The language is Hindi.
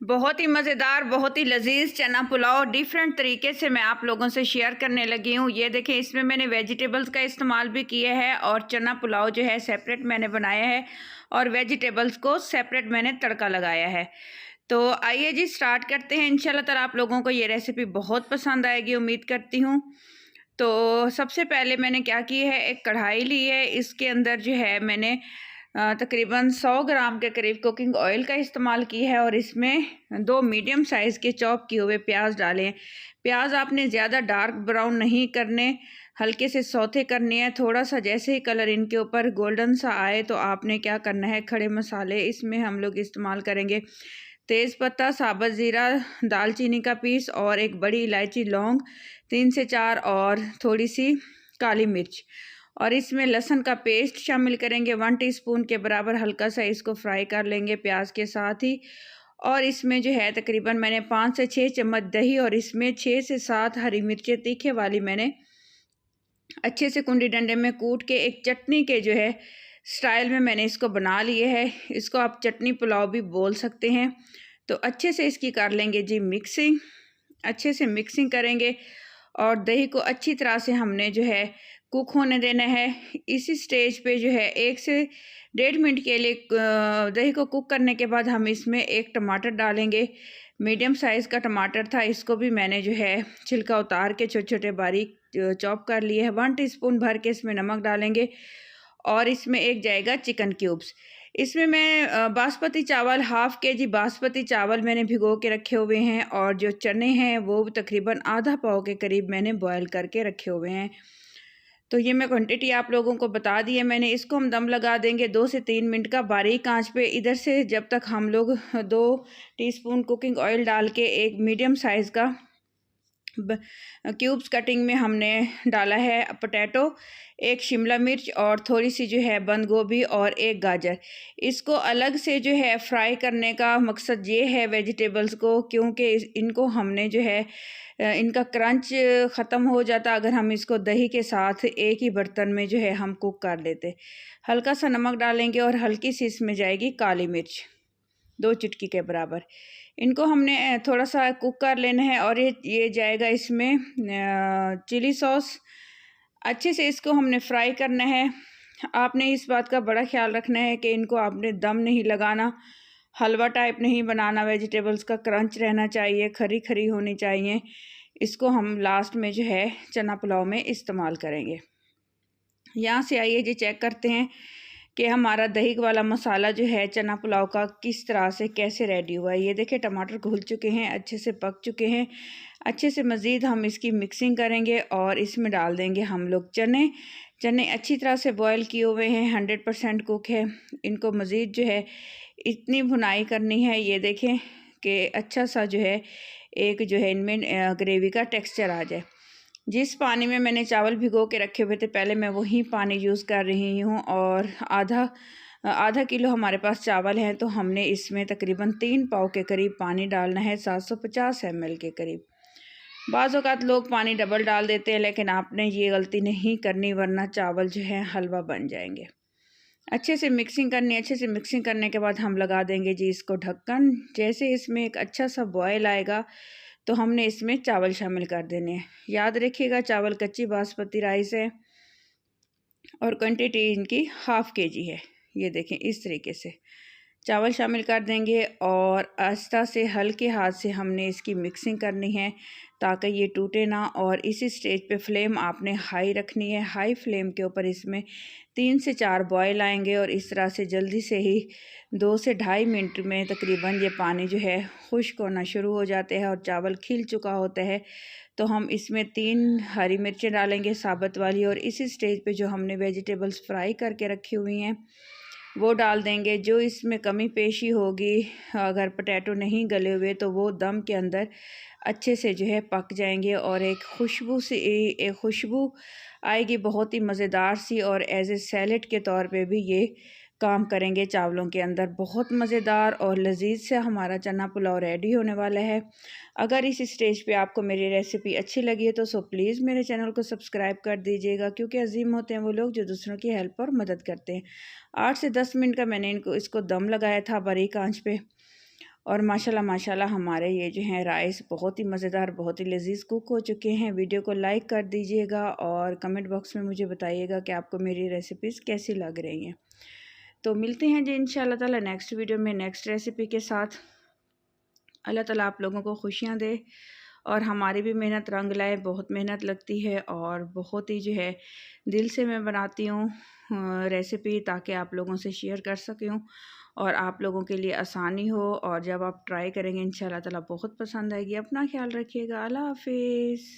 बहुत ही मज़ेदार, बहुत ही लज़ीज़ चना पुलाव डिफरेंट तरीके से मैं आप लोगों से शेयर करने लगी हूँ। ये देखें, इसमें मैंने वेजिटेबल्स का इस्तेमाल भी किया है और चना पुलाव जो है सेपरेट मैंने बनाया है और वेजिटेबल्स को सेपरेट मैंने तड़का लगाया है। तो आइए जी स्टार्ट करते हैं। इंशाल्लाह ताला आप लोगों को ये रेसिपी बहुत पसंद आएगी, उम्मीद करती हूँ। तो सबसे पहले मैंने क्या किया है, एक कढ़ाई ली है, इसके अंदर जो है मैंने तकरीबन 100 ग्राम के करीब कुकिंग ऑयल का इस्तेमाल किया है और इसमें 2 मीडियम साइज़ के चॉप किए हुए प्याज डाले हैं। प्याज आपने ज़्यादा डार्क ब्राउन नहीं करने, हल्के से सौते करने हैं। थोड़ा सा जैसे ही कलर इनके ऊपर गोल्डन सा आए तो आपने क्या करना है, खड़े मसाले इसमें हम लोग इस्तेमाल करेंगे। तेज़ पत्ता, साबुत ज़ीरा, दालचीनी का पीस और एक बड़ी इलायची, लौंग 3 से 4 और थोड़ी सी काली मिर्च और इसमें लहसुन का पेस्ट शामिल करेंगे 1 टीस्पून के बराबर। हल्का सा इसको फ्राई कर लेंगे प्याज के साथ ही। और इसमें जो है तकरीबन मैंने 5 से 6 चम्मच दही और इसमें 6 से 7 हरी मिर्चें तीखे वाली मैंने अच्छे से कुंडी डंडे में कूट के एक चटनी के जो है स्टाइल में मैंने इसको बना लिए है। इसको आप चटनी पुलाव भी बोल सकते हैं। तो अच्छे से इसकी कर लेंगे जी मिक्सिंग। अच्छे से मिक्सिंग करेंगे और दही को अच्छी तरह से हमने जो है कुक होने देना है। इसी स्टेज पे जो है 1 से 1.5 मिनट के लिए दही को कुक करने के बाद हम इसमें एक टमाटर डालेंगे। मीडियम साइज़ का टमाटर था, इसको भी मैंने जो है छिलका उतार के छोटे छोटे बारीक चॉप कर लिए है। 1 टीस्पून भर के इसमें नमक डालेंगे और इसमें एक जाएगा चिकन क्यूब्स। इसमें मैं बासमती चावल, हाफ़ केजी बासमती चावल मैंने भिगो के रखे हुए हैं और जो चने हैं वो तकरीबन आधा पाव के करीब मैंने बॉयल करके रखे हुए हैं। तो ये मैं क्वांटिटी आप लोगों को बता दी है मैंने। इसको हम दम लगा देंगे 2 से 3 मिनट का बारीक आंच पे। इधर से जब तक हम लोग 2 टीस्पून कुकिंग ऑयल डाल के एक मीडियम साइज़ का क्यूब्स कटिंग में हमने डाला है पोटैटो, एक शिमला मिर्च और थोड़ी सी जो है बंद गोभी और एक गाजर। इसको अलग से जो है फ्राई करने का मकसद ये है वेजिटेबल्स को, क्योंकि इनको हमने जो है इनका क्रंच ख़त्म हो जाता अगर हम इसको दही के साथ एक ही बर्तन में जो है हम कुक कर लेते। हल्का सा नमक डालेंगे और हल्की सी इसमें जाएगी काली मिर्च 2 चुटकी के बराबर। इनको हमने थोड़ा सा कुक कर लेना है और ये जाएगा इसमें चिली सॉस। अच्छे से इसको हमने फ्राई करना है। आपने इस बात का बड़ा ख्याल रखना है कि इनको आपने दम नहीं लगाना, हलवा टाइप नहीं बनाना। वेजिटेबल्स का क्रंच रहना चाहिए, खरी खरी होनी चाहिए। इसको हम लास्ट में जो है चना पुलाव में इस्तेमाल करेंगे। यहाँ से आइए जी चेक करते हैं कि हमारा दही वाला मसाला जो है चना पुलाव का किस तरह से कैसे रेडी हुआ है। ये देखिए टमाटर घुल चुके हैं, अच्छे से पक चुके हैं। अच्छे से मज़ीद हम इसकी मिक्सिंग करेंगे और इसमें डाल देंगे हम लोग चने। चने अच्छी तरह से बॉयल किए हुए हैं, 100% कुक है। इनको मज़ीद जो है इतनी भुनाई करनी है, ये देखें कि अच्छा सा जो है एक जो है इनमें ग्रेवी का टेक्सचर आ जाए। जिस पानी में मैंने चावल भिगो के रखे हुए थे पहले मैं वही पानी यूज़ कर रही हूँ और आधा किलो हमारे पास चावल हैं तो हमने इसमें तकरीबन 3 पाव के करीब पानी डालना है, 750 ml के करीब। बाज़ औक़ात लोग पानी डबल डाल देते हैं, लेकिन आपने ये गलती नहीं करनी वरना चावल जो है हलवा बन जाएंगे। अच्छे से मिक्सिंग करनी है। अच्छे से मिक्सिंग करने के बाद हम लगा देंगे जी इसको ढक्कन। जैसे इसमें एक अच्छा सा बॉयल आएगा तो हमने इसमें चावल शामिल कर देने हैं। याद रखिएगा चावल कच्ची बासमती राइस है और क्वांटिटी इनकी हाफ़ केजी है। ये देखें इस तरीके से चावल शामिल कर देंगे और आस्ता से हल्के हाथ से हमने इसकी मिक्सिंग करनी है ताकि ये टूटे ना। और इसी स्टेज पे फ्लेम आपने हाई रखनी है। हाई फ्लेम के ऊपर इसमें 3 से 4 बॉयल आएंगे और इस तरह से जल्दी से ही 2 से ढाई मिनट में तकरीबन ये पानी जो है खुश्क होना शुरू हो जाते हैं और चावल खिल चुका होता है। तो हम इसमें 3 हरी मिर्चें डालेंगे साबुत वाली और इसी स्टेज पे जो हमने वेजिटेबल्स फ्राई करके रखी हुई हैं वो डाल देंगे। जो इसमें कमी पेशी होगी, अगर पोटैटो नहीं गले हुए तो वो दम के अंदर अच्छे से जो है पक जाएंगे और एक खुशबू आएगी बहुत ही मज़ेदार सी और एज ए सैलेड के तौर पे भी ये काम करेंगे चावलों के अंदर। बहुत मज़ेदार और लजीज से हमारा चना पुलाव रेडी होने वाला है। अगर इस स्टेज पे आपको मेरी रेसिपी अच्छी लगी है तो प्लीज़ मेरे चैनल को सब्सक्राइब कर दीजिएगा, क्योंकि अजीम होते हैं वो लोग जो दूसरों की हेल्प और मदद करते हैं। 8 से 10 मिनट का मैंने इसको दम लगाया था बारीक आंच पे और माशाल्लाह माशाल्लाह हमारे ये जो हैं राइस बहुत ही मज़ेदार, बहुत ही लजीज कुक हो चुके हैं। वीडियो को लाइक कर दीजिएगा और कमेंट बॉक्स में मुझे बताइएगा कि आपको मेरी रेसिपीज़ कैसी लग रही हैं। तो मिलते हैं जी इंशाल्लाह ताला नेक्स्ट वीडियो में नेक्स्ट रेसिपी के साथ। अल्लाह ताला आप लोगों को खुशियाँ दे और हमारी भी मेहनत रंग लाए। बहुत मेहनत लगती है और बहुत ही जो है दिल से मैं बनाती हूँ रेसिपी, ताकि आप लोगों से शेयर कर सकूँ और आप लोगों के लिए आसानी हो। और जब आप ट्राई करेंगे इंशाल्लाह ताला बहुत पसंद आएगी। अपना ख्याल रखिएगा। अल्लाह हाफिज़।